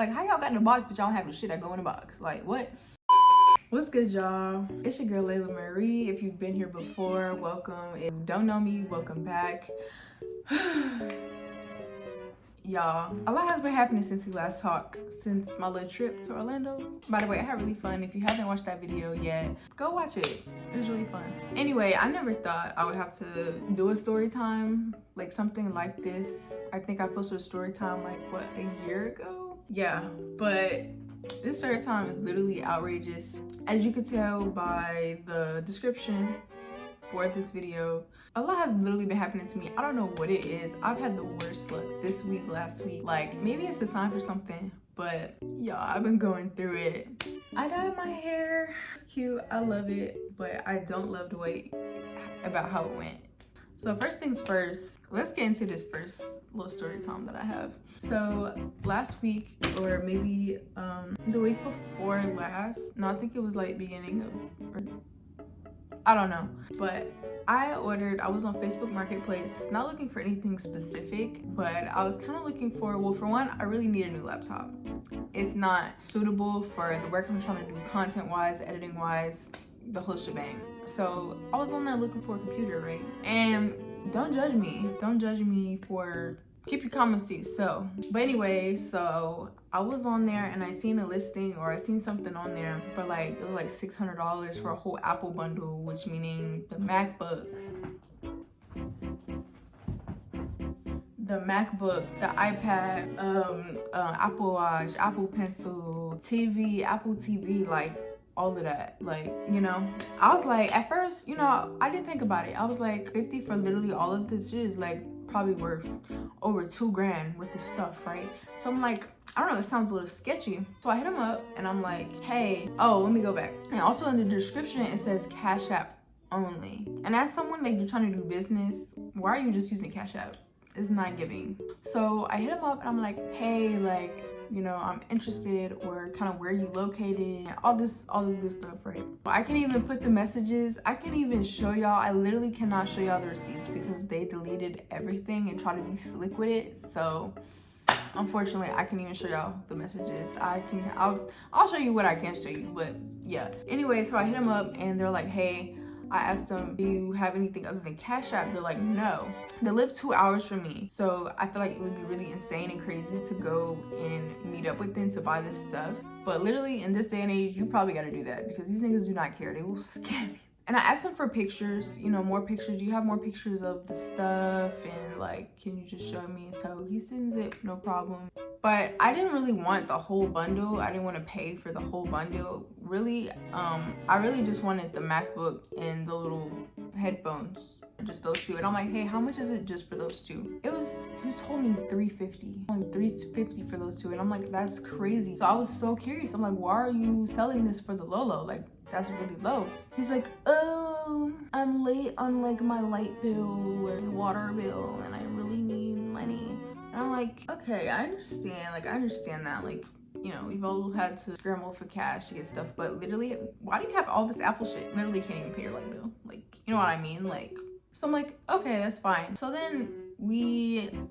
Like, how y'all got in the box, but y'all don't have the shit that go in the box? Like, what? What's good, y'all? It's your girl Layla Marie. If you've been here before, welcome. If you don't know me, welcome back. Y'all, a lot has been happening since we last talked, since my little trip to Orlando. By the way, I had really fun. If you haven't watched that video yet, go watch it. It was really fun. Anyway, I never thought I would have to do a story time, like something like this. I think I posted a story time like, what, a year ago? Yeah, but this story time is literally outrageous. As you could tell by the description for this video, a lot has literally been happening to me. I don't know what it is. I've had the worst luck this week, last week. Like, maybe it's a sign for something, but y'all, I've been going through it. I dyed my hair. It's cute, I love it, but I don't love the way about how it went. So first things first, let's get into this first little story time that I have. So last week, or maybe the week before last, no, I think it was like beginning of, I don't know, but I was on Facebook Marketplace, not looking for anything specific, but I was kind of looking for, well, for one, I really need a new laptop. It's not suitable for the work I'm trying to do content-wise, editing-wise, the whole shebang. So I was on there looking for a computer, right? And don't judge me for, keep your comments to yourself. But anyway, so I was on there and I seen a listing, or I seen something on there for like, it was like $600 for a whole Apple bundle, which meaning the MacBook, the iPad, Apple Watch, Apple Pencil, TV, Apple TV, like all of that. Like, you know, I was like, at first, you know, I didn't think about it. I was like, 50 for literally all of this shit is like probably worth over $2,000 worth of stuff, right? So I'm like, I don't know, it sounds a little sketchy. So I hit him up and I'm like, hey, oh, let me go back. And also in the description, it says Cash App only. And as someone like, you're trying to do business, why are you just using Cash App? It's not giving. So I hit him up and I'm like, hey, like, you know, I'm interested, or kind of where you located, all this good stuff, right? I can't even put the messages, I can't even show y'all, I literally cannot show y'all the receipts because they deleted everything and tried to be slick with it. So unfortunately, I can't even show y'all the messages. I'll show you what I can show you, but yeah. Anyway, so I hit them up and they're like, hey, I asked them, do you have anything other than Cash App? They're like, no. They live 2 hours from me. So I feel like it would be really insane and crazy to go and meet up with them to buy this stuff. But literally in this day and age, you probably gotta do that because these niggas do not care. They will scam you. And I asked him for pictures, you know, more pictures. Do you have more pictures of the stuff? And like, can you just show me? So he sends it, no problem. But I didn't really want the whole bundle. I didn't want to pay for the whole bundle. Really, I really just wanted the MacBook and the little headphones, just those two. And I'm like, hey, how much is it just for those two? He told me $350, only $350 for those two. And I'm like, that's crazy. So I was so curious. I'm like, why are you selling this for the low? Like, that's really low. He's like, oh, I'm late on like my light bill or water bill and I really need money. And I'm like, okay, I understand that. Like, you know, we've all had to scramble for cash to get stuff, but literally, why do you have all this Apple shit? Literally can't even pay your light bill. Like, you know what I mean? Like, so I'm like, okay, that's fine. So then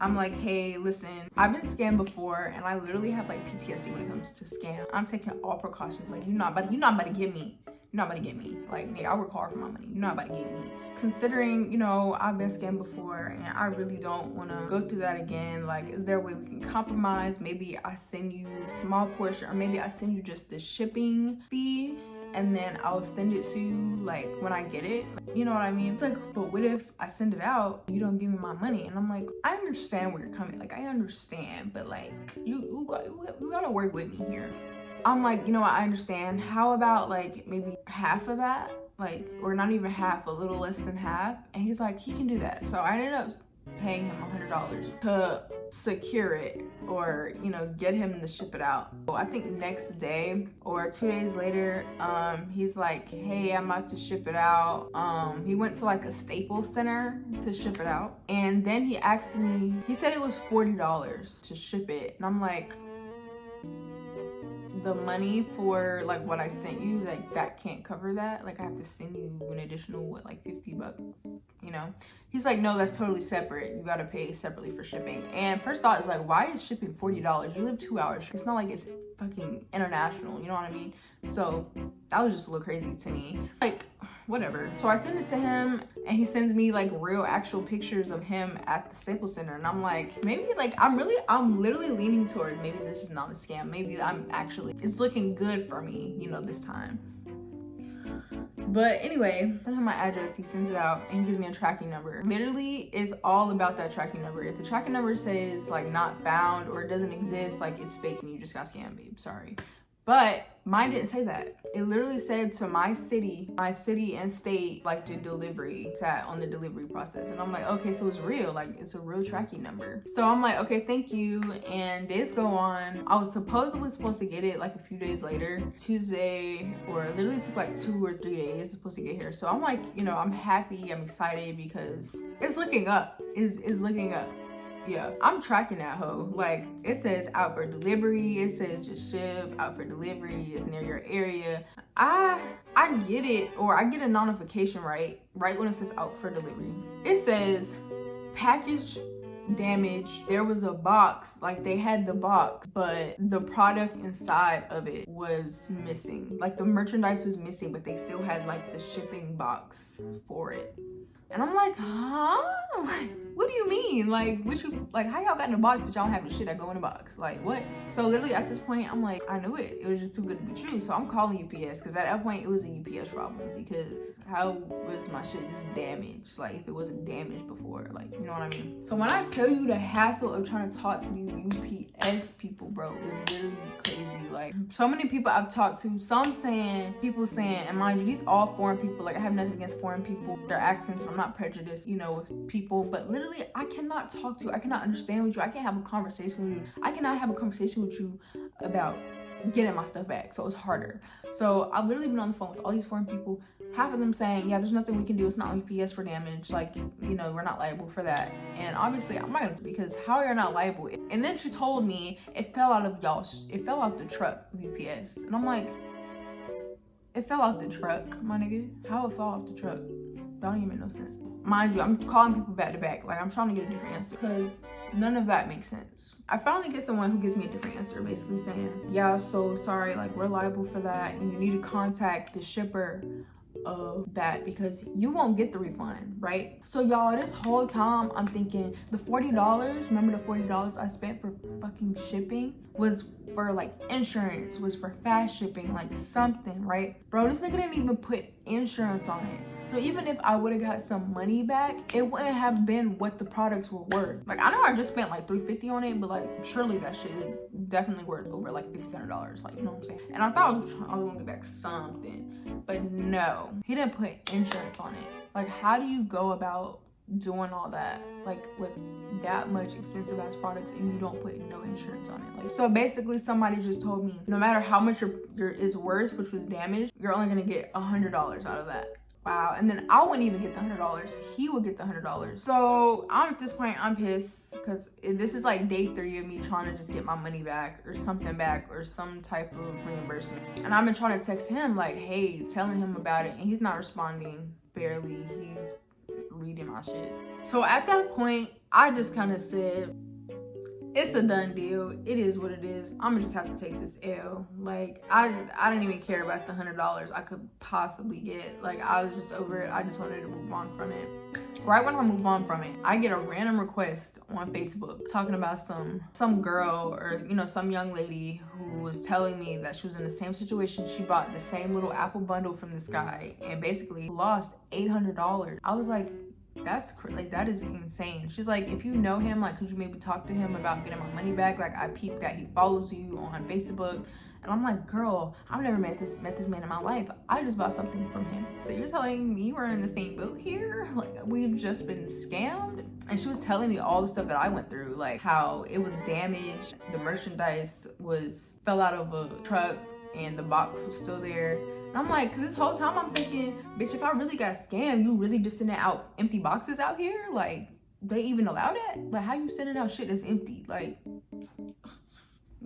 I'm like, hey, listen, I've been scammed before and I literally have like PTSD when it comes to scam. I'm taking all precautions. Like, you're not about to get me. You're not about to get me. Like, nigga, I work hard for my money. You're not about to get me. Considering, you know, I've been scammed before and I really don't want to go through that again. Like, is there a way we can compromise? Maybe I send you a small portion, or maybe I send you just the shipping fee and then I'll send it to you like when I get it. You know what I mean? It's like, but what if I send it out, you don't give me my money? And I'm like, I understand where you're coming. Like, I understand, but like, you gotta work with me here. I'm like, you know what, I understand. How about like maybe half of that? Like, or not even half, a little less than half. And he's like, he can do that. So I ended up paying him $100 to secure it, or, you know, get him to ship it out. So I think next day or 2 days later, he's like, hey, I'm about to ship it out. He went to like a Staples Center to ship it out. And then he asked me, he said it was $40 to ship it. And I'm like, the money for like what I sent you, like that can't cover that. Like I have to send you an additional what, like $50, you know? He's like, no, that's totally separate. You gotta pay separately for shipping. And first thought is like, why is shipping $40? You live 2 hours. It's not like it's fucking international, you know what I mean? So that was just a little crazy to me. Like, whatever. So I send it to him and he sends me like real actual pictures of him at the Staples Center. And I'm like, maybe like, I'm literally leaning towards maybe this is not a scam. Maybe it's looking good for me, you know, this time. But anyway, I send him my address, he sends it out, and he gives me a tracking number. Literally, it's all about that tracking number. If the tracking number says like not found or it doesn't exist, like it's fake and you just got scammed, babe, sorry. But mine didn't say that. It literally said to my city and state, like the delivery, sat on the delivery process. And I'm like, okay, so it's real, like it's a real tracking number. So I'm like, okay, thank you. And days go on. I was supposedly supposed to get it like a few days later, Tuesday, or it literally took like 2 or 3 days supposed to get here. So I'm like, you know, I'm happy, I'm excited because it's looking up, it's looking up. Yeah, I'm tracking that hoe. Like it says out for delivery, it says just ship, out for delivery, it's near your area. I get it, or I get a notification right when it says out for delivery. It says package damage. There was a box, like they had the box, but the product inside of it was missing. Like the merchandise was missing, but they still had like the shipping box for it. And I'm like, huh? Like, what do you mean? Like, how y'all got in the box, but y'all don't have the shit that go in the box? Like, what? So literally at this point, I'm like, I knew it. It was just too good to be true. So I'm calling UPS, because at that point, it was a UPS problem. Because how was my shit just damaged? Like, if it wasn't damaged before, like, you know what I mean? So when I tell you the hassle of trying to talk to these UPS people, bro, is literally crazy. Like, so many people I've talked to, people saying, and mind you, these all foreign people. Like, I have nothing against foreign people. Their accents, I'm not prejudiced, you know, with people, but literally I cannot talk to you, I cannot understand with you, I can't have a conversation with you, I cannot have a conversation with you about getting my stuff back. So it's harder. So I've literally been on the phone with all these foreign people, half of them saying, yeah, there's nothing we can do, it's not UPS for damage, like, you know, we're not liable for that. And obviously I'm not gonna, because how are you not liable? And then she told me it fell out the truck of UPS. And I'm like, it fell out the truck, my nigga? How it fell off the truck? That don't even make no sense. Mind you, I'm calling people back to back. Like, I'm trying to get a different answer because none of that makes sense. I finally get someone who gives me a different answer, basically saying, yeah, so sorry, like, we're liable for that, and you need to contact the shipper of that because you won't get the refund, right? So y'all, this whole time I'm thinking the $40, remember the $40 I spent for fucking shipping was for like insurance, was for fast shipping, like something, right? Bro, this nigga didn't even put insurance on it. So even if I would have got some money back, it wouldn't have been what the products were worth. Like, I know I just spent like $350 on it, but like surely that shit is definitely worth over like $1,500, like, you know what I'm saying? And I thought I was gonna get back something, but no, he didn't put insurance on it. Like, how do you go about doing all that, like with that much expensive ass products, and you don't put no insurance on it? Like, so basically somebody just told me no matter how much it's worth, which was damaged, you're only gonna get $100 out of that. Wow. And then I wouldn't even get the $100. He would get the $100. So at this point, I'm pissed because this is like day 3 of me trying to just get my money back or something back or some type of reimbursement. And I've been trying to text him like, hey, telling him about it, and he's not responding, barely. He's reading my shit. So at that point, I just kind of said, it's a done deal. It is what it is. I'm gonna just have to take this L. Like, I didn't even care about the $100 I could possibly get. Like, I was just over it. I just wanted to move on from it. Right when I move on from it, I get a random request on Facebook talking about some girl or, you know, some young lady who was telling me that she was in the same situation. She bought the same little Apple bundle from this guy and basically lost $800. I was like, that is insane. She's like, if you know him, like, could you maybe talk to him about getting my money back? Like, I peeped that he follows you on Facebook. And I'm like, girl, I've never met this man in my life. I just bought something from him. So you're telling me we're in the same boat here? Like, we've just been scammed? And she was telling me all the stuff that I went through, like how it was damaged, the merchandise fell out of a truck, and the box was still there. And I'm like, 'cause this whole time I'm thinking, bitch, if I really got scammed, you really just sending out empty boxes out here? Like, they even allow that? Like, how you sending out shit that's empty? Like,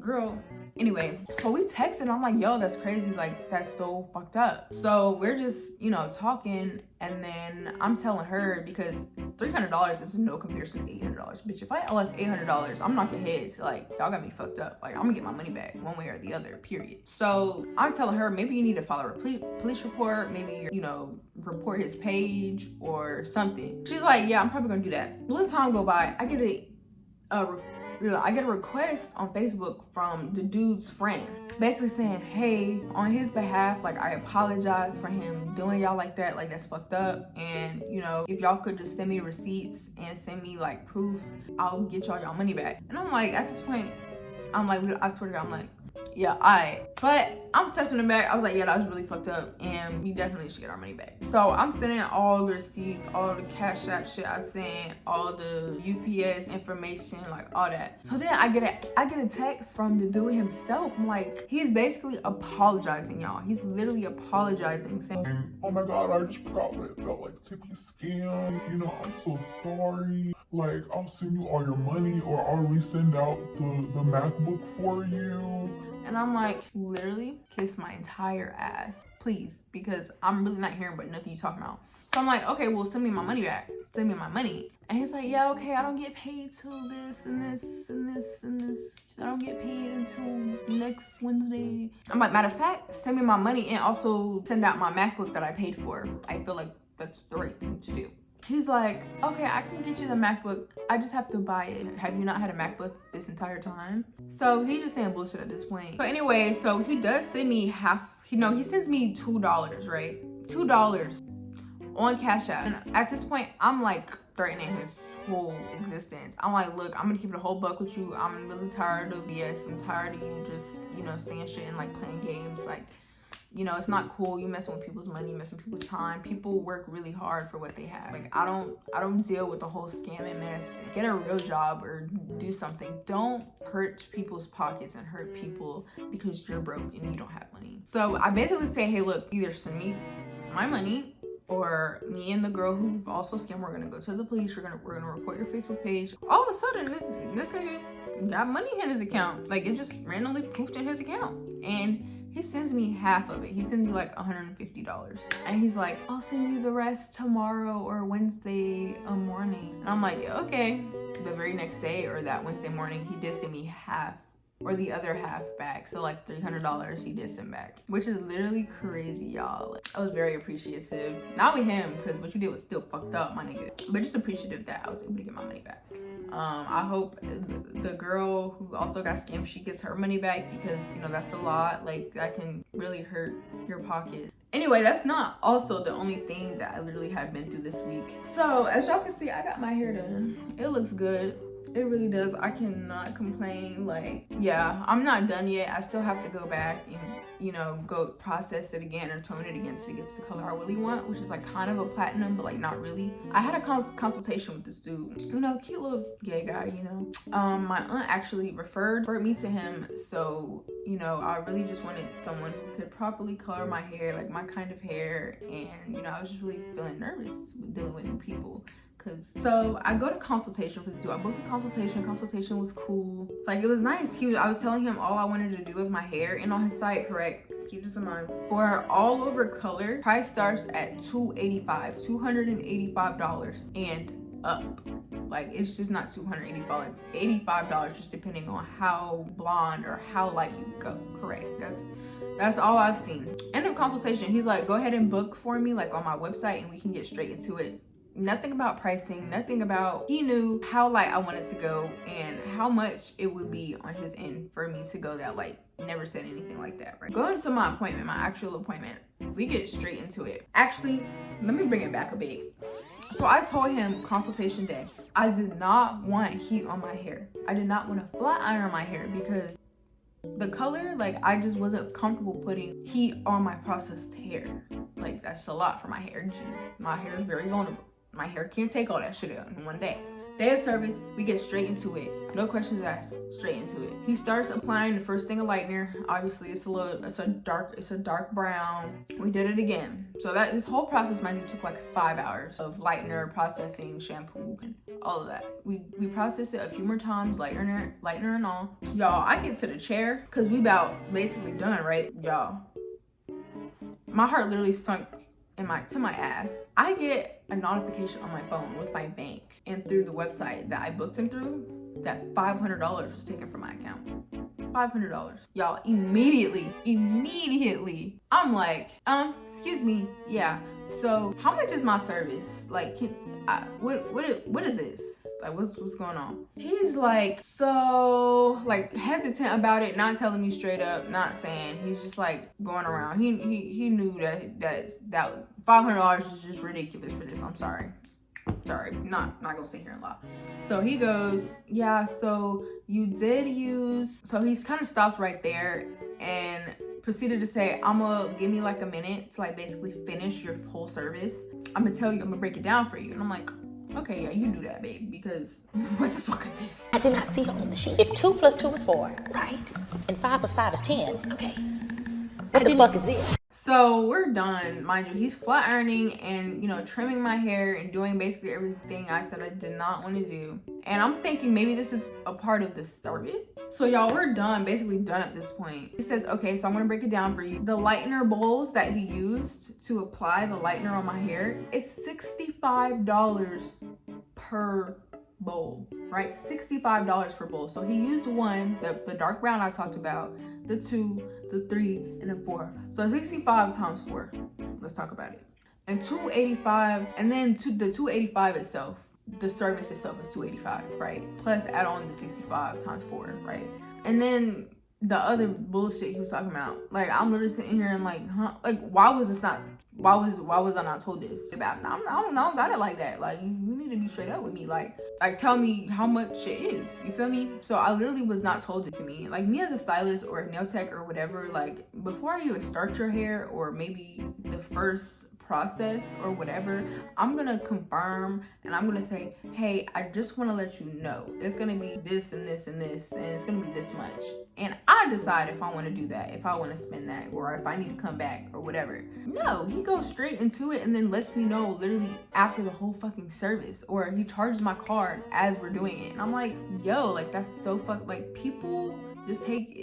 girl. Anyway, so we texted. I'm like, yo, that's crazy. Like, that's so fucked up. So we're just, you know, talking. And then I'm telling her, because $300 is no comparison to $800. Bitch, if I owe us $800, I'm knocking heads. Like, y'all got me fucked up. Like, I'm gonna get my money back one way or the other, period. So I'm telling her, maybe you need to file a police report. Maybe, you know, report his page or something. She's like, yeah, I'm probably gonna do that. A little time go by, I get a request on Facebook from the dude's friend, basically saying, hey, on his behalf, like, I apologize for him doing y'all like that. Like, that's fucked up. And, you know, if y'all could just send me receipts and send me, like, proof, I'll get y'all money back. And I'm like, at this point, I'm like, I swear to God, I'm like, yeah, but I'm texting him back. I was like, yeah, that was really fucked up, and we definitely should get our money back. So I'm sending all the receipts, all the Cash App shit I sent, all the UPS information, like all that. So then I get a text from the dude himself. I'm like, he's basically apologizing, y'all. He's literally apologizing, saying, oh my God, I just forgot what it felt like to be scammed. You know, I'm so sorry. Like, I'll send you all your money, or I'll resend out the MacBook for you. And I'm like, literally kiss my entire ass, please, because I'm really not hearing but nothing you talking about. So I'm like, okay, well, send me my money back. Send me my money. And he's like, yeah, okay, I don't get paid till this and this and this and this. I don't get paid until next Wednesday. I'm like, matter of fact, send me my money and also send out my MacBook that I paid for. I feel like that's the right thing to do. He's like, okay, I can get you the MacBook. I just have to buy it. Have you not had a MacBook this entire time? So he's just saying bullshit at this point. But anyway, so he does send me he sends me $2, right? $2 on Cash App. And at this point, I'm like threatening his whole existence. I'm like, look, I'm gonna keep it a whole buck with you. I'm really tired of BS. I'm tired of you just, you know, saying shit and like playing games. Like, you know, it's not cool. You messing with people's money, messing with people's time. People work really hard for what they have. Like, I don't deal with the whole scamming mess. Get a real job or do something. Don't hurt people's pockets and hurt people because you're broke and you don't have money. So I basically say, hey, look, either send me my money, or me and the girl who also scammed, we're gonna go to the police. We're gonna report your Facebook page. All of a sudden, this nigga got money in his account. Like, it just randomly poofed in his account. And he sends me half of it. He sends me like $150. And he's like, I'll send you the rest tomorrow or Wednesday morning. And I'm like, yeah, okay. The very next day or that Wednesday morning, he did send me half or the other half back. So like $300 he did send back, which is literally crazy, y'all. Like, I was very appreciative. Not with him, because what you did was still fucked up, my nigga. But just appreciative that I was able to get my money back. I hope the girl who also got scammed, she gets her money back, because, you know, that's a lot. Like, that can really hurt your pocket. Anyway, that's not also the only thing that I literally have been through this week. So as y'all can see, I got my hair done. It looks good. It really does. I cannot complain. Like, yeah, I'm not done yet. I still have to go back and, you know, go process it again or tone it again so it gets the color I really want, which is like kind of a platinum, but like not really. I had a consultation with this dude, you know, cute little gay guy, you know. My aunt actually referred me to him. So, you know, I really just wanted someone who could properly color my hair, like my kind of hair. And, you know, I was just really feeling nervous with dealing with new people. So I go to consultation for this dude. I booked a consultation. Consultation was cool. Like, it was nice. I was telling him all I wanted to do with my hair, and on his site, correct, keep this in mind, for all over color, price starts at $285 and up. Like, it's just not $85, just depending on how blonde or how light you go. Correct. That's all I've seen. End of consultation. He's like, go ahead and book for me, like on my website, and we can get straight into it. Nothing about pricing, nothing about, he knew how light I wanted to go and how much it would be on his end for me to go that light. Never said anything like that, right? Going to my appointment, my actual appointment, we get straight into it. Actually, let me bring it back a bit. So I told him consultation day, I did not want heat on my hair. I did not want a flat iron my hair because the color, like, I just wasn't comfortable putting heat on my processed hair. Like, that's a lot for my hair. My hair is very vulnerable. My hair can't take all that shit in one day. Day of service, we get straight into it. No questions asked, straight into it. He starts applying the first thing of lightener. Obviously, it's a dark brown. We did it again. So this whole process, mind you, took like 5 hours of lightener, processing, shampoo, and all of that. We processed it a few more times, lightener and all. Y'all, I get to the chair, cause we about basically done, right? Y'all, my heart literally sunk to my ass. I get a notification on my phone with my bank and through the website that I booked him through that $500 was taken from my account. $500. Y'all, immediately, I'm like, excuse me, yeah. So how much is my service? Like, what is this? Like, what's going on? He's like, so, like, hesitant about it, not telling me straight up, not saying. He's just like going around. He knew that $500 is just ridiculous for this. I'm sorry, not gonna sit here and lie. So he goes, yeah, so you did use, so he's kind of stopped right there and proceeded to say, give me like a minute to like basically finish your whole service. I'm gonna break it down for you. And I'm like, okay, yeah, you do that, babe, because what the fuck is this? I did not see her on the sheet. If 2 + 2 is 4, right? And 5 + 5 is 10, okay. What the fuck is this? So we're done, mind you. He's flat ironing and, you know, trimming my hair and doing basically everything I said I did not want to do. And I'm thinking maybe this is a part of the service. So y'all, we're done, basically done at this point. He says, okay, so I'm gonna break it down for you. The lightener bowls that he used to apply the lightener on my hair is $65 per bowl, right? $65 per bowl. So he used one, the dark brown I talked about, the 2, the 3, and the 4. So 65 times 4. Let's talk about it. And $285, and then the $285 itself, the service itself is $285, right? Plus add on the 65 times 4, right? And then the other bullshit he was talking about, like, I'm literally sitting here and like, huh? Like, why was I not told this? I don't got it like that. Like, you need to be straight up with me. Like tell me how much it is. You feel me? So I literally was not told it to me. Like, me as a stylist or a nail tech or whatever, like, before I even start your hair or maybe the first process or whatever, I'm gonna confirm and I'm gonna say, hey, I just want to let you know it's gonna be this and this and this, and it's gonna be this much, and I decide if I want to do that, if I want to spend that, or if I need to come back or whatever. No, he goes straight into it and then lets me know literally after the whole fucking service, or he charges my card as we're doing it, and I'm like, yo, like, that's so like, people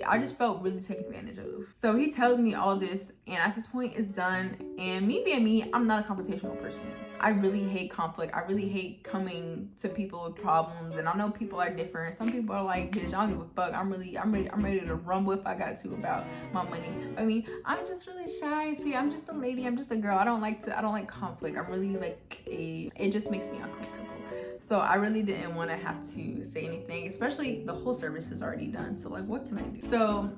I just felt really taken advantage of. So he tells me all this, and at this point it's done. And me being me, I'm not a confrontational person. I really hate conflict. I really hate coming to people with problems. And I know people are different. Some people are like, bitch, I don't give a fuck. I'm ready to rumble if I got to about my money. I mean, I'm just really shy. I'm just a lady. I'm just a girl. I don't like conflict. I'm really like it just makes me uncomfortable. So I really didn't want to have to say anything, especially the whole service is already done. So like, what can I do? So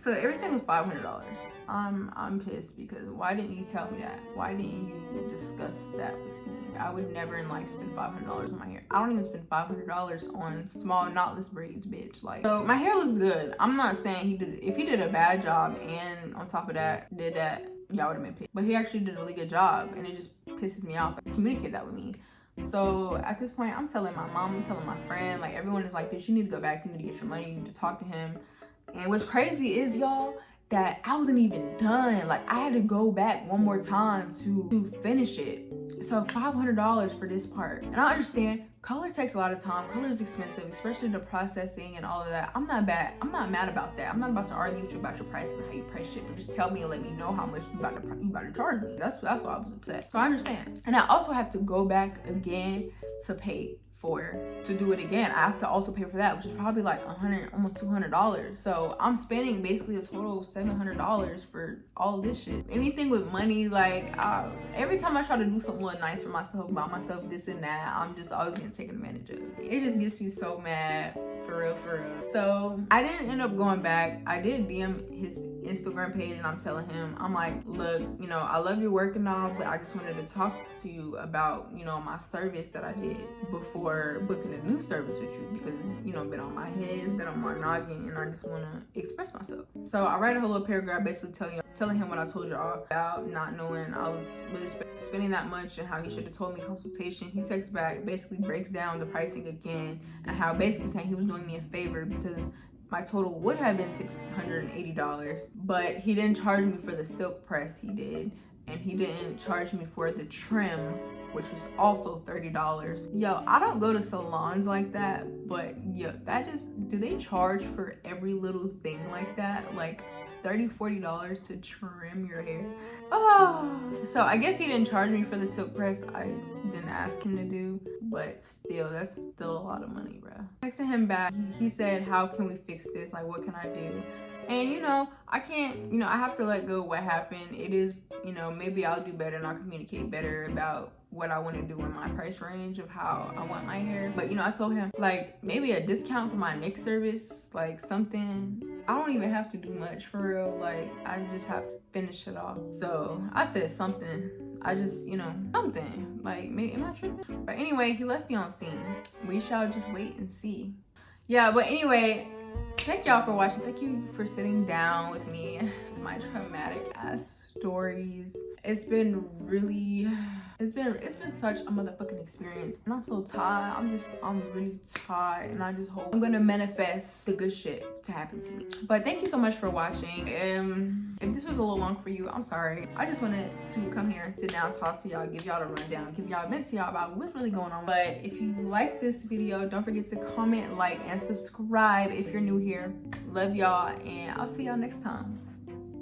everything was $500. I'm pissed because why didn't you tell me that? Why didn't you discuss that with me? I would never in life spend $500 on my hair. I don't even spend $500 on small knotless braids, bitch. Like, so my hair looks good. I'm not saying if he did a bad job and on top of that did that, y'all would have been pissed. But he actually did a really good job, and it just pisses me off. Communicate that with me. So at this point, I'm telling my mom, I'm telling my friend, like, everyone is like, bitch, you need to go back, you need to get your money, you need to talk to him. And what's crazy is, y'all, that I wasn't even done. Like, I had to go back one more time to finish it. So $500 for this part. And I understand color takes a lot of time. Color is expensive, especially the processing and all of that. I'm not mad about that. I'm not about to argue with you about your prices and how you price shit, but just tell me and let me know how much you about to charge me. That's why I was upset. So I understand. And I also have to go back again to pay to do it again. I have to also pay for that, which is probably like $100, almost $200. So I'm spending basically a total of $700 for all of this shit. Anything with money, like, every time I try to do something little nice for myself, buy myself this and that, I'm just always getting taken advantage of. It just gets me so mad, for real. So I didn't end up going back. I did DM his Instagram page and I'm telling him, I'm like, look, you know, I love your work and all, but I just wanted to talk to you about, you know, my service that I did before booking a new service with you, because, you know, been on my head, been on my noggin, and I just want to express myself. So I write a whole little paragraph basically telling him what I told y'all about not knowing I was really spending that much and how he should have told me consultation. He texts back, basically breaks down the pricing again, and how basically saying he was doing me a favor because my total would have been $680, but he didn't charge me for the silk press he did. and he didn't charge me for the trim, which was also $30. Yo, I don't go to salons like that, but yo, that just, do they charge for every little thing like that? Like $30-$40 to trim your hair? Oh, so I guess he didn't charge me for the silk press. I didn't ask him to do, but still, that's still a lot of money, bro. I texted him back. He said, how can we fix this? Like, what can I do? And you know, I can't, you know, I have to let go of what happened. It is, you know, maybe I'll do better and I'll communicate better about what I want to do in my price range of how I want my hair. But you know, I told him like maybe a discount for my neck service, like something. I don't even have to do much for real. Like I just have to finish it off. So I said something. I just, you know, something. Like, maybe, am I tripping? But anyway, he left me on scene. We shall just wait and see. Yeah, but anyway, thank y'all for watching. Thank you for sitting down with me with my traumatic ass stories. It's been really, it's been such a motherfucking experience, and I'm so tired. I'm really tired, and I just hope I'm gonna manifest the good shit to happen to me. But thank you so much for watching. If this was a little long for you, I'm sorry. I just wanted to come here and sit down, talk to y'all, give y'all the rundown, give y'all vent to y'all about what's really going on. But if you like this video, don't forget to comment, like, and subscribe if you're new here. Love y'all, and I'll see y'all next time.